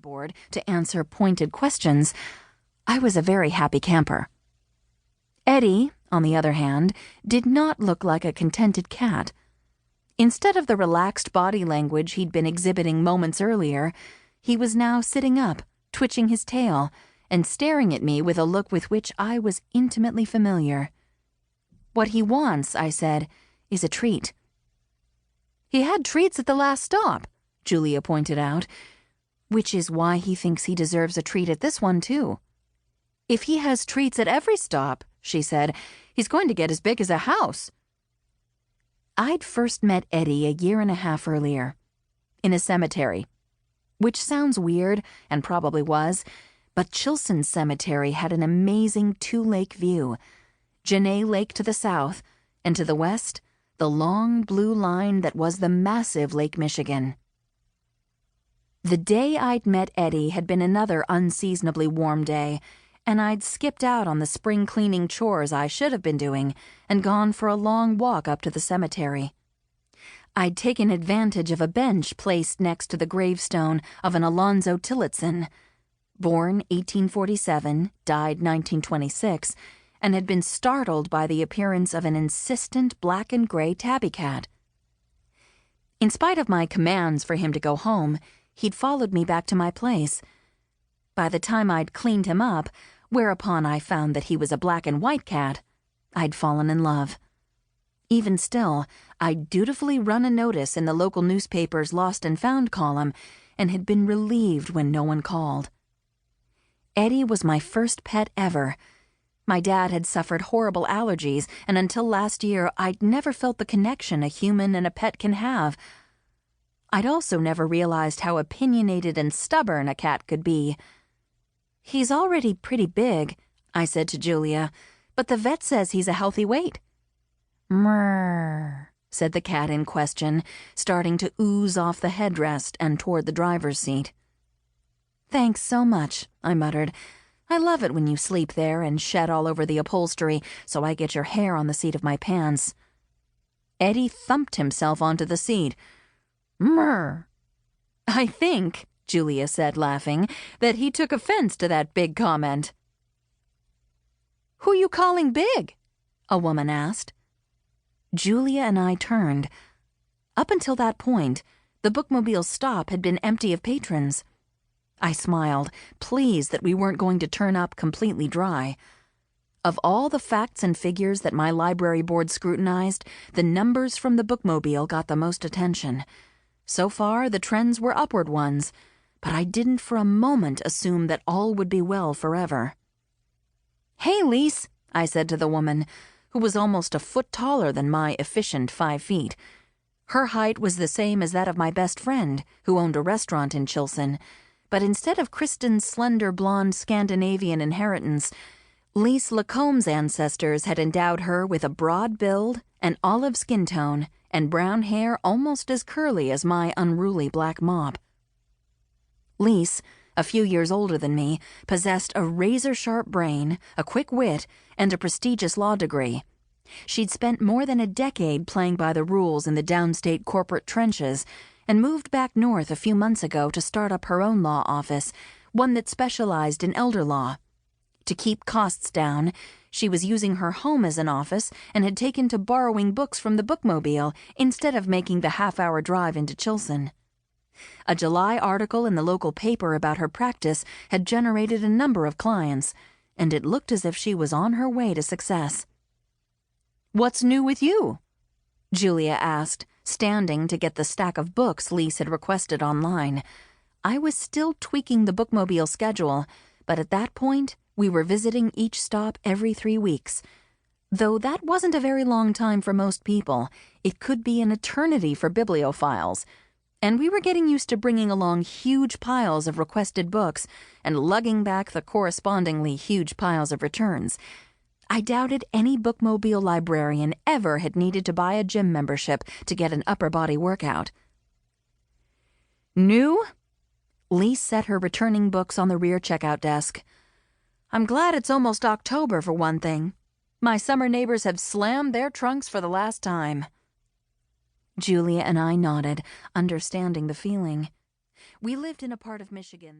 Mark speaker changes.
Speaker 1: board to answer pointed questions, I was a very happy camper. Eddie, on the other hand, did not look like a contented cat. Instead of the relaxed body language he'd been exhibiting moments earlier, he was now sitting up, twitching his tail, and staring at me with a look with which I was intimately familiar. "What he wants," I said, "is a treat." "He had treats at the last stop," Julia pointed out, "which is why he thinks he deserves a treat at this one, too." "If he has treats at every stop," she said, "he's going to get as big as a house." I'd first met Eddie a year and a half earlier, in a cemetery, which sounds weird, and probably was, but Chilson Cemetery had an amazing two-lake view, Jenay Lake to the south, and to the west, the long blue line that was the massive Lake Michigan. The day I'd met Eddie had been another unseasonably warm day, and I'd skipped out on the spring cleaning chores I should have been doing and gone for a long walk up to the cemetery. I'd taken advantage of a bench placed next to the gravestone of an Alonzo Tillotson, born 1847, died 1926, and had been startled by the appearance of an insistent black and gray tabby cat. In spite of my commands for him to go home, he'd followed me back to my place. By the time I'd cleaned him up, whereupon I found that he was a black and white cat, I'd fallen in love. Even still, I'd dutifully run a notice in the local newspaper's Lost and Found column and had been relieved when no one called. Eddie was my first pet ever. My dad had suffered horrible allergies, and until last year, I'd never felt the connection a human and a pet can have. I'd also never realized how opinionated and stubborn a cat could be. "He's already pretty big," I said to Julia, "but the vet says he's a healthy weight." "Mrrr," said the cat in question, starting to ooze off the headrest and toward the driver's seat. "Thanks so much," I muttered. "I love it when you sleep there and shed all over the upholstery so I get your hair on the seat of my pants." Eddie thumped himself onto the seat. "Mrrr." "I think," Julia said, laughing, "that he took offense to that big comment." "Who you calling big?" a woman asked. Julia and I turned. Up until that point, the Bookmobile stop had been empty of patrons. I smiled, pleased that we weren't going to turn up completely dry. Of all the facts and figures that my library board scrutinized, the numbers from the Bookmobile got the most attention. So far, the trends were upward ones, but I didn't for a moment assume that all would be well forever. "Hey, Lise," I said to the woman, who was almost a foot taller than my efficient 5 feet. Her height was the same as that of my best friend, who owned a restaurant in Chilson, but instead of Kristen's slender blonde Scandinavian inheritance, Lise Lacombe's ancestors had endowed her with a broad build, an olive skin tone, and brown hair almost as curly as my unruly black mop. Lise, a few years older than me, possessed a razor-sharp brain, a quick wit, and a prestigious law degree. She'd spent more than a decade playing by the rules in the downstate corporate trenches and moved back north a few months ago to start up her own law office, one that specialized in elder law. To keep costs down, she was using her home as an office and had taken to borrowing books from the Bookmobile instead of making the half-hour drive into Chilson. A July article in the local paper about her practice had generated a number of clients, and it looked as if she was on her way to success. "What's new with you?" Julia asked, standing to get the stack of books Lise had requested online. I was still tweaking the Bookmobile schedule, but at that point, we were visiting each stop every 3 weeks. Though that wasn't a very long time for most people, it could be an eternity for bibliophiles, and we were getting used to bringing along huge piles of requested books and lugging back the correspondingly huge piles of returns. I doubted any Bookmobile librarian ever had needed to buy a gym membership to get an upper body workout. "New?" Lise set her returning books on the rear checkout desk. "I'm glad it's almost October for one thing. My summer neighbors have slammed their trunks for the last time." Julia and I nodded, understanding the feeling. We lived in a part of Michigan that